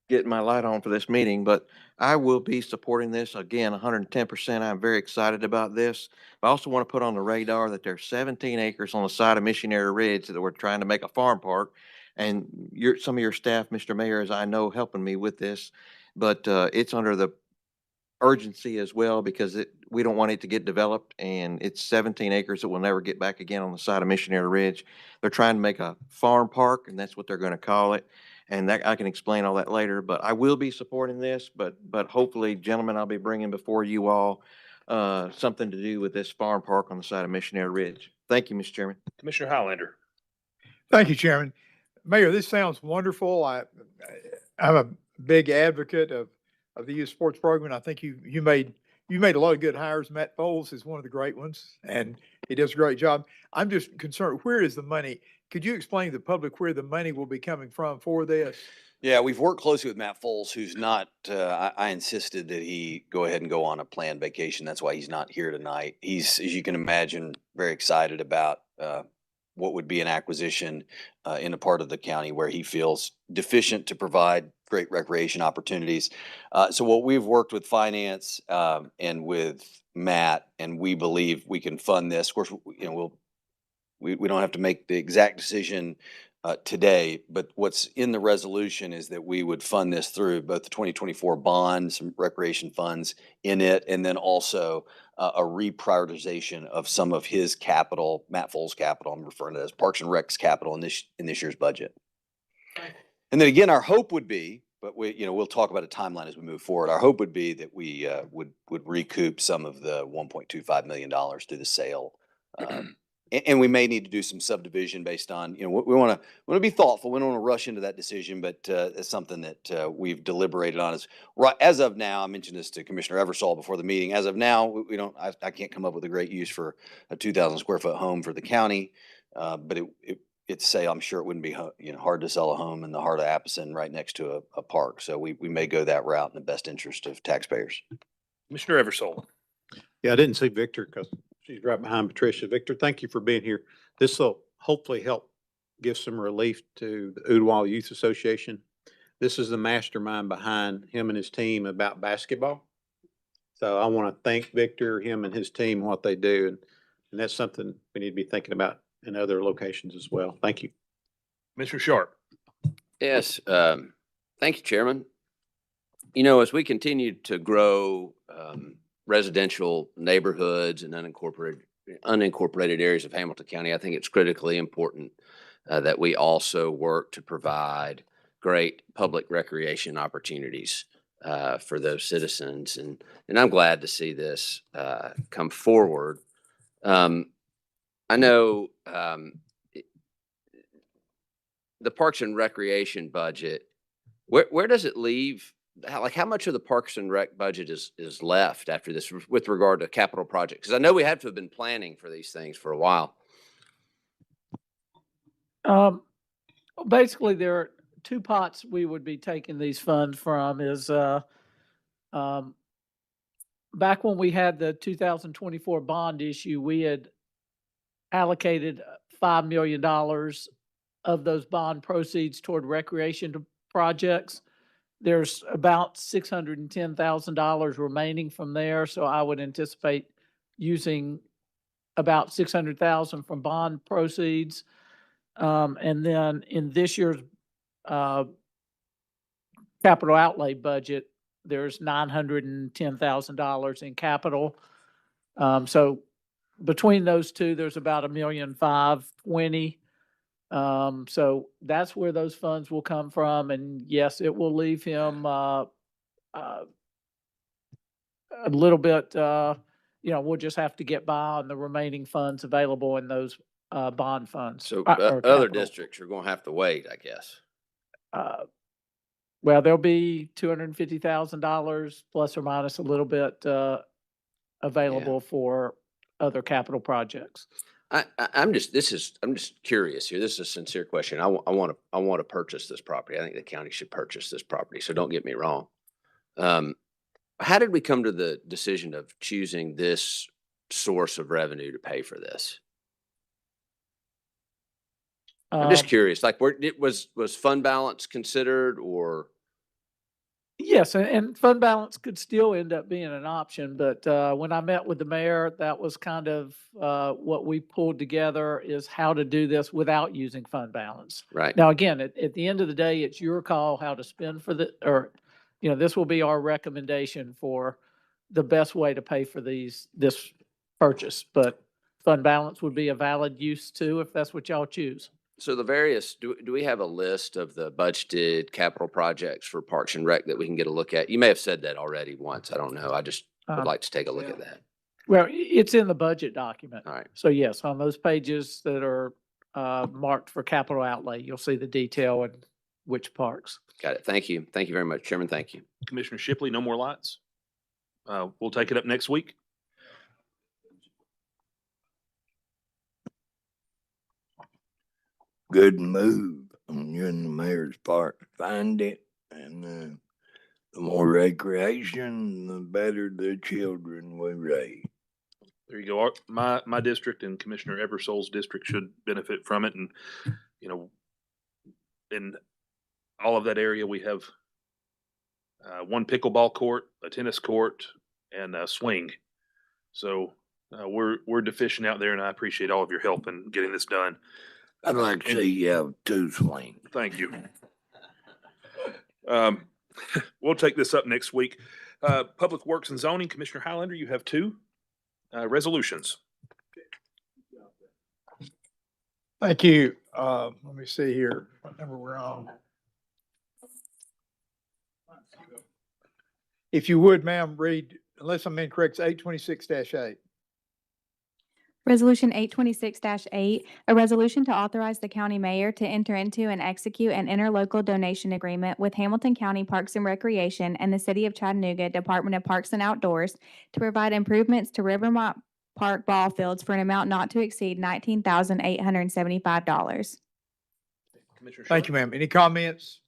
getting my light on for this meeting, but I will be supporting this again, 110%. I'm very excited about this. I also want to put on the radar that there's 17 acres on the side of Missionary Ridge that we're trying to make a farm park. And some of your staff, Mr. Mayor, as I know, helping me with this, but it's under the urgency as well, because we don't want it to get developed, and it's 17 acres that will never get back again on the side of Missionary Ridge. They're trying to make a farm park, and that's what they're going to call it. And that, I can explain all that later, but I will be supporting this, but hopefully, gentlemen, I'll be bringing before you all something to do with this farm park on the side of Missionary Ridge. Thank you, Mr. Chairman. Commissioner Highlander? Thank you, Chairman. Mayor, this sounds wonderful. I'm a big advocate of the youth sports program. I think you made a lot of good hires. Matt Foles is one of the great ones, and he does a great job. I'm just concerned, where is the money? Could you explain to the public where the money will be coming from for this? Yeah, we've worked closely with Matt Foles, who's not, I insisted that he go ahead and go on a planned vacation. That's why he's not here tonight. He's, as you can imagine, very excited about what would be an acquisition in a part of the county where he feels deficient to provide great recreation opportunities. So what we've worked with finance and with Matt, and we believe we can fund this. Of course, we don't have to make the exact decision today, but what's in the resolution is that we would fund this through both the 2024 bond, some recreation funds in it, and then also a reprioritization of some of his capital, Matt Foles' capital. I'm referring to as Parks and Rec's capital in this year's budget. And then again, our hope would be, but we'll talk about a timeline as we move forward. Our hope would be that we would recoup some of the $1.25 million through the sale. And we may need to do some subdivision based on, we want to be thoughtful. We don't want to rush into that decision, but it's something that we've deliberated on. As of now, I mentioned this to Commissioner Eversole before the meeting. As of now, I can't come up with a great use for a 2,000 square foot home for the county, but it's sale. I'm sure it wouldn't be hard to sell a home in the heart of Appleton right next to a park. So we may go that route in the best interest of taxpayers. Commissioner Eversole? Yeah, I didn't see Victor because she's right behind Patricia. Victor, thank you for being here. This will hopefully help give some relief to the Ooltewah Youth Association. This is the mastermind behind him and his team about basketball. So I want to thank Victor, him and his team, what they do. And that's something we need to be thinking about in other locations as well. Thank you. Mr. Sharp? Yes, thank you, Chairman. As we continue to grow residential neighborhoods and unincorporated areas of Hamilton County, I think it's critically important that we also work to provide great public recreation opportunities for those citizens. And I'm glad to see this come forward. I know the Parks and Recreation budget, where does it leave? How much of the Parks and Rec budget is left after this with regard to capital projects? Because I know we have to have been planning for these things for a while. Basically, there are two pots we would be taking these funds from is, back when we had the 2024 bond issue, we had allocated $5 million of those bond proceeds toward recreation projects. There's about $610,000 remaining from there, so I would anticipate using about 600,000 from bond proceeds. And then in this year's capital outlay budget, there's $910,000 in capital. So between those two, there's about $1,520,000. So that's where those funds will come from. And yes, it will leave him a little bit, we'll just have to get by on the remaining funds available in those bond funds. So or other capital. districts are gonna have to wait, I guess. Well, there'll be $250,000 plus or minus a little bit available for other capital projects. I'm just curious here. This is a sincere question. I want to purchase this property. I think the county should purchase this property. So don't get me wrong. How did we come to the decision of choosing this source of revenue to pay for this? I'm just curious, like was fund balance considered or? Yes, and fund balance could still end up being an option, but when I met with the mayor, that was kind of what we pulled together is how to do this without using fund balance. Right. Now, again, at the end of the day, it's your call how to spend for this will be our recommendation for the best way to pay for this purchase, but fund balance would be a valid use too, if that's what y'all choose. So the various, do we have a list of the budgeted capital projects for Parks and Rec that we can get a look at? You may have said that already once. I don't know. I just would like to take a look at that. Well, it's in the budget document. All right. So yes, on those pages that are marked for capital outlay, you'll see the detail and which parks. Got it. Thank you. Thank you very much, Chairman. Thank you. Commissioner Shipley, no more lights. We'll take it up next week. Good move on you and the mayor's part to find it, and the more recreation, the better the children we raise. There you go. My district and Commissioner Eversole's district should benefit from it. And, in all of that area, we have one pickleball court, a tennis court, and a swing. So we're deficient out there, and I appreciate all of your help in getting this done. I'd like to see you have two swings. Thank you. We'll take this up next week. Public Works and Zoning, Commissioner Highlander, you have two resolutions. Thank you. Let me see here, what number we're on. If you would, ma'am, read, unless I'm incorrect, it's 826-8. Resolution 826-8, a resolution to authorize the county mayor to enter into and execute an interlocal donation agreement with Hamilton County Parks and Recreation and the City of Chattanooga Department of Parks and Outdoors to provide improvements to Rivermont Park ball fields for an amount not to exceed $19,875. Commissioner Thank you, ma'am. Any comments?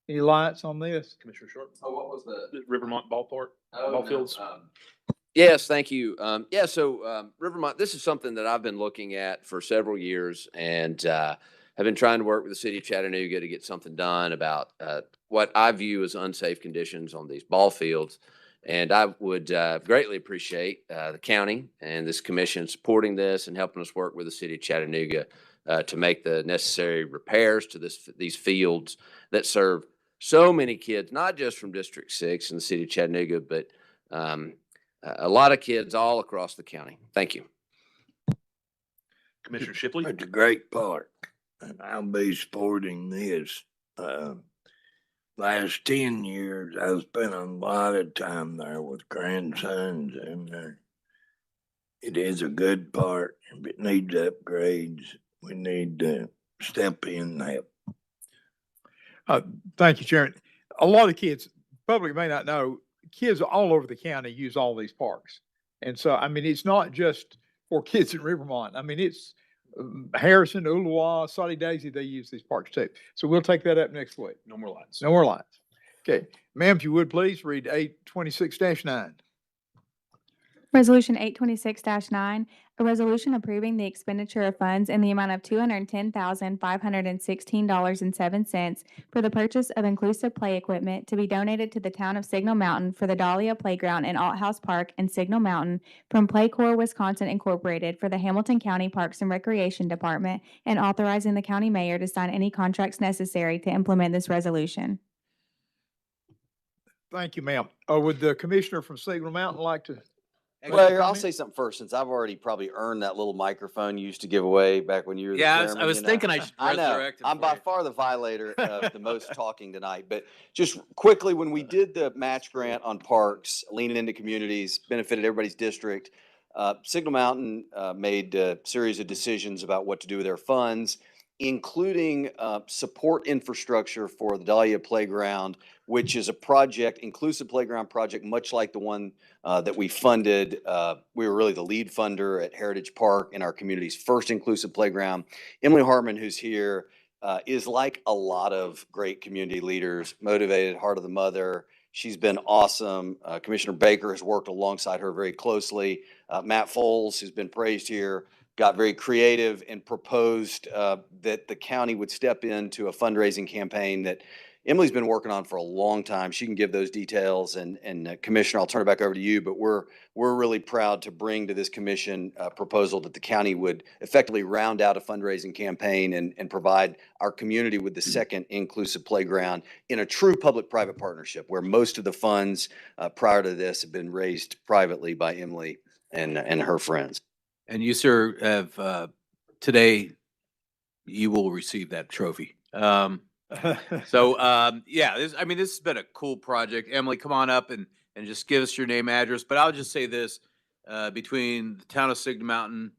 Any lights on this? Commissioner Short. Oh, what was the Rivermont Ballpark, ball fields. Yes, thank you. So Rivermont, this is something that I've been looking at for several years and have been trying to work with the city of Chattanooga to get something done about what I view as unsafe conditions on these ball fields. And I would greatly appreciate the county and this commission supporting this and helping us work with the city of Chattanooga to make the necessary repairs to these fields that serve so many kids, not just from District 6 in the city of Chattanooga, but a lot of kids all across the county. Thank you. Commissioner Shipley. It's a great park, and I'll be supporting this. Last 10 years, I've spent a lot of time there with grandsons, and it is a good park. If it needs upgrades, we need to step in and help. Thank you, Chairman. A lot of kids, public may not know, kids all over the county use all these parks. And so, I mean, it's not just for kids in Rivermont. I mean, it's Harrison, Ullawa, Soddy Daisy, they use these parks too. So we'll take that up next week. No more lines. No more lines. Okay, ma'am, if you would please read 826-9. Resolution 826-9, a resolution approving the expenditure of funds in the amount of $210,516.07 for the purchase of inclusive play equipment to be donated to the town of Signal Mountain for the Dahlia Playground and Alt House Park in Signal Mountain from Playcore Wisconsin Incorporated for the Hamilton County Parks and Recreation Department, and authorizing the county mayor to sign any contracts necessary to implement this resolution. Thank you, ma'am. Would the commissioner from Signal Mountain like to? make Well, a here, I'll comment? say something first, since I've already probably earned that little microphone you used to give away back when you were the Yeah, chairman. I was you know. thinking I should I know, resurrect it I'm for by you. far the violator of the most talking tonight, but just quickly, when we did the match grant on parks, leaning into communities, benefited everybody's district, Signal Mountain made a series of decisions about what to do with their funds, including support infrastructure for the Dahlia Playground, which is a project, inclusive playground project, much like the one that we funded. We were really the lead funder at Heritage Park in our community's first inclusive playground. Emily Hartman, who's here, is like a lot of great community leaders, motivated, heart of the mother. She's been awesome. Commissioner Baker has worked alongside her very closely. Matt Foles, who's been praised here, got very creative and proposed that the county would step into a fundraising campaign that Emily's been working on for a long time. She can give those details, and Commissioner, I'll turn it back over to you, but we're really proud to bring to this commission a proposal that the county would effectively round out a fundraising campaign and provide our community with the second inclusive playground in a true public-private partnership, where most of the funds prior to this have been raised privately by Emily and her friends. And you, sir, have, today, you will receive that trophy. Yeah, this has been a cool project. Emily, come on up and just give us your name, address. But I'll just say this, between the town of Signal Mountain,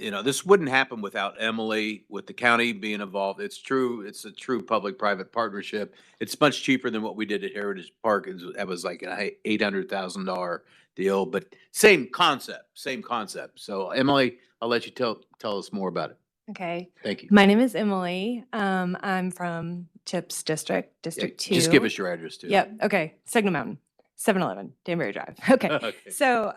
this wouldn't happen without Emily, with the county being involved. It's true. It's a true public-private partnership. It's much cheaper than what we did at Heritage Park. That was like an $800,000 deal, but same concept. So Emily, I'll let you tell us more about it. Okay. Thank you. My name is Emily. I'm from CHIPS District, District 2. Just give us your address too. Yep. Okay. Signal Mountain, 711 Danbury Drive. Okay. Okay. So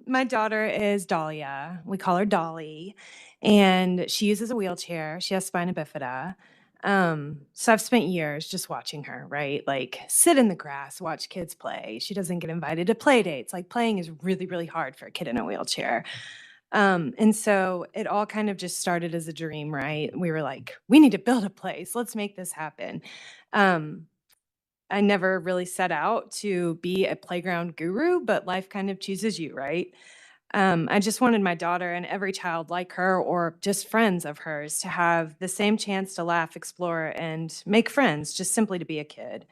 my daughter is Dahlia. We call her Dolly, and she uses a wheelchair. She has spina bifida. So I've spent years just watching her, right? Like sit in the grass, watch kids play. She doesn't get invited to play dates. Like playing is really, really hard for a kid in a wheelchair. And so it all kind of just started as a dream, right? We were like, we need to build a place. Let's make this happen. I never really set out to be a playground guru, but life kind of chooses you, right? I just wanted my daughter and every child like her, or just friends of hers, to have the same chance to laugh, explore, and make friends, just simply to be a kid.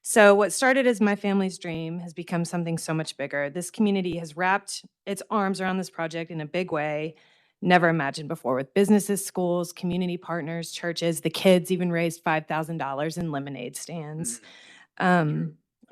So what started as my family's dream has become something so much bigger. This community has wrapped its arms around this project in a big way, never imagined before, with businesses, schools, community partners, churches. The kids even raised $5,000 in lemonade stands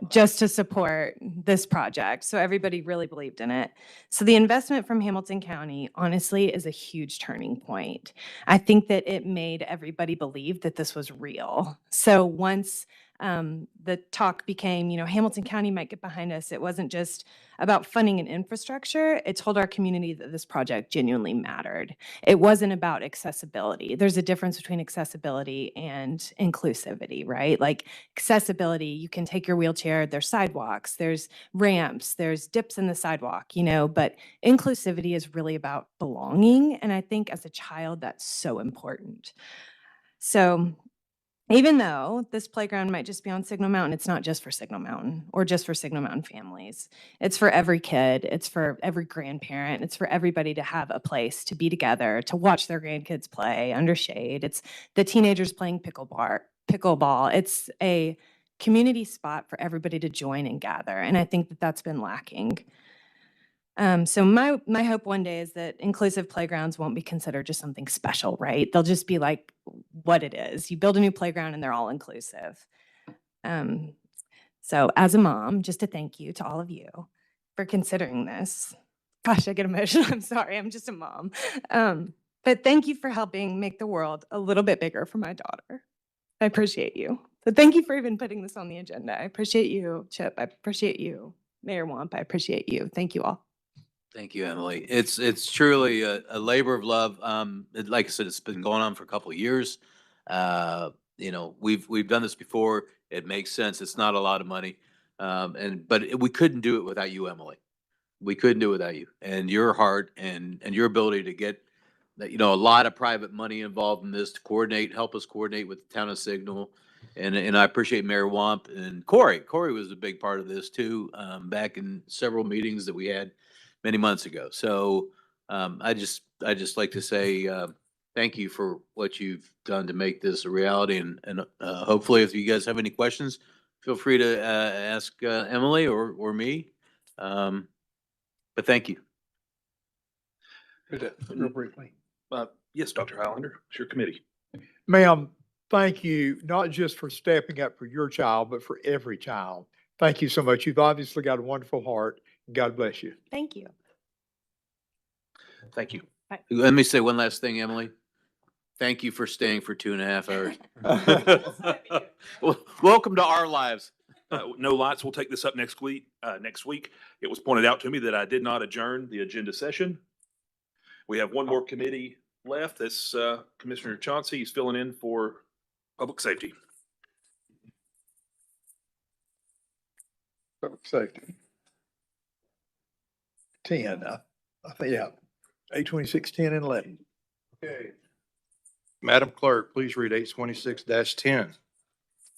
just to support this project. So everybody really believed in it. So the investment from Hamilton County, honestly, is a huge turning point. I think that it made everybody believe that this was real. So once the talk became, Hamilton County might get behind us, it wasn't just about funding and infrastructure. It told our community that this project genuinely mattered. It wasn't about accessibility. There's a difference between accessibility and inclusivity, right? Like accessibility, you can take your wheelchair, there's sidewalks, there's ramps, there's dips in the sidewalk, but inclusivity is really about belonging. And I think as a child, that's so important. So even though this playground might just be on Signal Mountain, it's not just for Signal Mountain or just for Signal Mountain families. It's for every kid. It's for every grandparent. It's for everybody to have a place to be together, to watch their grandkids play under shade. It's the teenagers playing pickleball. It's a community spot for everybody to join and gather. And I think that that's been lacking. So my hope one day is that inclusive playgrounds won't be considered just something special, right? They'll just be like what it is. You build a new playground and they're all inclusive. So as a mom, just a thank you to all of you for considering this. Gosh, I get emotional. I'm sorry. I'm just a mom. But thank you for helping make the world a little bit bigger for my daughter. I appreciate you. So thank you for even putting this on the agenda. I appreciate you, Chip. I appreciate you, Mayor Wamp. I appreciate you. Thank you all. Thank you, Emily. It's truly a labor of love. Like I said, it's been going on for a couple of years. You know, we've done this before. It makes sense. It's not a lot of money. But we couldn't do it without you, Emily. We couldn't do it without you and your heart and your ability to get that, you know, a lot of private money involved in this to coordinate, help us coordinate with the town of Signal. And I appreciate Mayor Wamp and Corey. Corey was a big part of this too, back in several meetings that we had many months ago. So I just like to say thank you for what you've done to make this a reality. And hopefully, if you guys have any questions, feel free to ask Emily or me. But thank you. Real briefly. Yes, Dr. Highlander, it's your committee. Ma'am, thank you, not just for stepping up for your child, but for every child. Thank you so much. You've obviously got a wonderful heart. God bless you. Thank you. Thank you. Let me say one last thing, Emily. Thank you for staying for 2.5 hours. Welcome to our lives. No lights. We'll take this up next week. It was pointed out to me that I did not adjourn the agenda session. We have one more committee left. That's Commissioner Chauncey. He's filling in for public safety. Public safety. 10, I think, yeah. 826, 10, and 11. Okay. Madam Clerk, please read 826-10.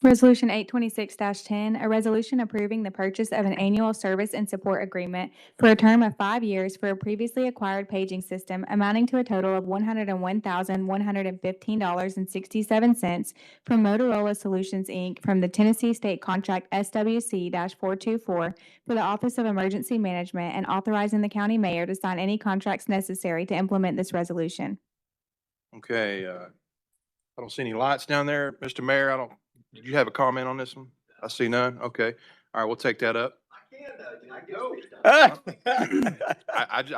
Resolution 826-10, a resolution approving the purchase of an annual service and support agreement for a term of 5 years for a previously acquired paging system amounting to a total of $101,115.67 from Motorola Solutions, Inc. from the Tennessee State Contract SWC-424 for the Office of Emergency Management and authorizing the county mayor to sign any contracts necessary to implement this resolution. Okay, I don't see any lights down there. Mr. Mayor, did you have a comment on this one? I see none. Okay. All right, we'll take that up. I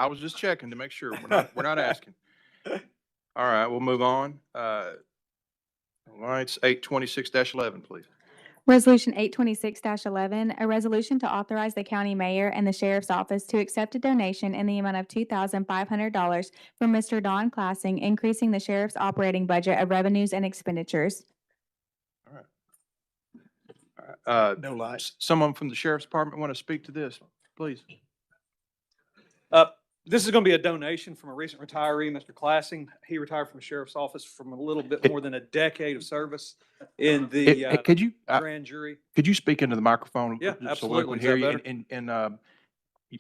was just checking to make sure. We're not asking. All right, we'll move on. Lights 826-11, please. Resolution 826-11, a resolution to authorize the county mayor and the sheriff's office to accept a donation in the amount of $2,500 from Mr. Don Classing, increasing the sheriff's operating budget of revenues and expenditures. No lights. Someone from the sheriff's department want to speak to this, please? This is going to be a donation from a recent retiree, Mr. Classing. He retired from the sheriff's office from a little bit more than a decade of service in the Could you grand jury. could you speak into the microphone? Yeah, So we absolutely. can hear you and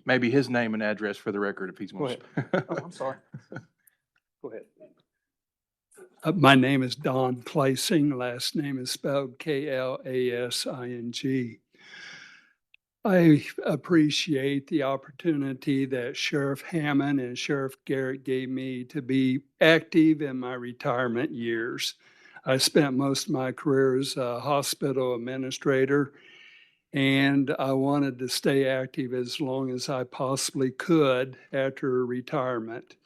maybe his name and address for the record if he's Go going ahead. to. Oh, I'm sorry. Go ahead. My name is Don Classing. Last name is spelled Klasing. I appreciate the opportunity that Sheriff Hammond and Sheriff Garrett gave me to be active in my retirement years. I spent most of my career as a hospital administrator, and I wanted to stay active as long as I possibly could after retirement.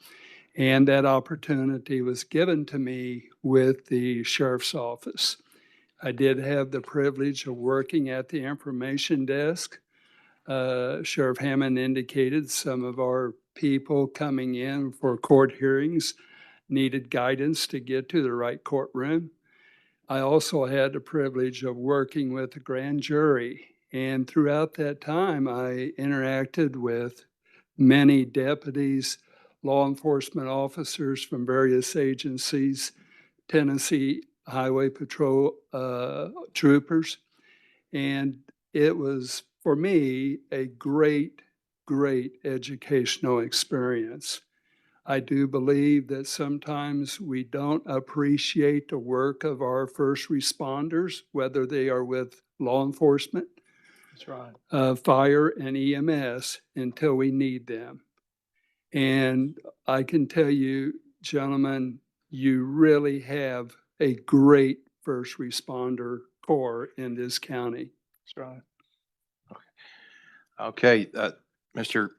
And that opportunity was given to me with the sheriff's office. I did have the privilege of working at the information desk. Sheriff Hammond indicated some of our people coming in for court hearings needed guidance to get to the right courtroom. I also had the privilege of working with the grand jury. And throughout that time, I interacted with many deputies, law enforcement officers from various agencies, Tennessee Highway Patrol troopers. And it was, for me, a great, great educational experience. I do believe that sometimes we don't appreciate the work of our first responders, whether they are with law enforcement, That's right. fire, and EMS, until we need them. And I can tell you, gentlemen, you really have a great first responder corps in this county. That's right. Okay, Mr.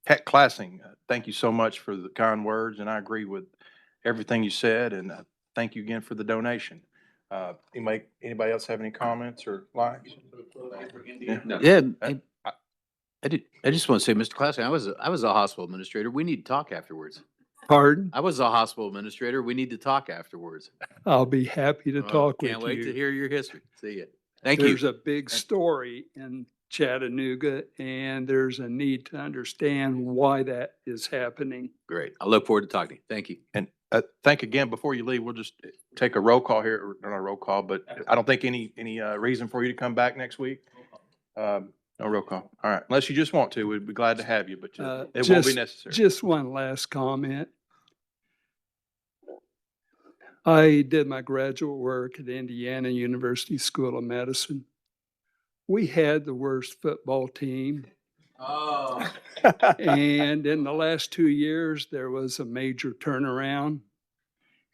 Pat Classing, thank you so much for the kind words, and I agree with everything you said, and thank you again for the donation. Anybody else have any comments or likes? Yeah, I- I just want to say, Mr. Classy, I was a hospital administrator. We need to talk afterwards. Pardon? I was a hospital administrator. We need to talk afterwards. I'll be happy to Oh, talk with you. Can't wait to hear your history. See you. Thank you. There's a big story in Chattanooga, and there's a need to understand why that is happening. Great. I look forward to talking to you. Thank you. And thank again, before you leave, we'll just take a roll call here, or not a roll call, but I don't think any reason for you to come back next week. No roll call. All right. Unless you just want to, we'd be glad to have you, but it won't be necessary. Just one last comment. I did my graduate work at Indiana University School of Medicine. We had the worst football team. Oh. And in the last 2 years, there was a major turnaround.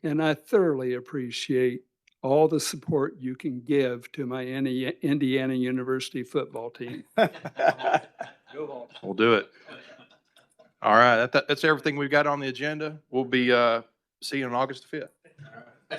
And I thoroughly appreciate all the support you can give to my Indiana University football team. We'll do it. All right. That's everything we've got on the agenda. We'll be see you on August 5th.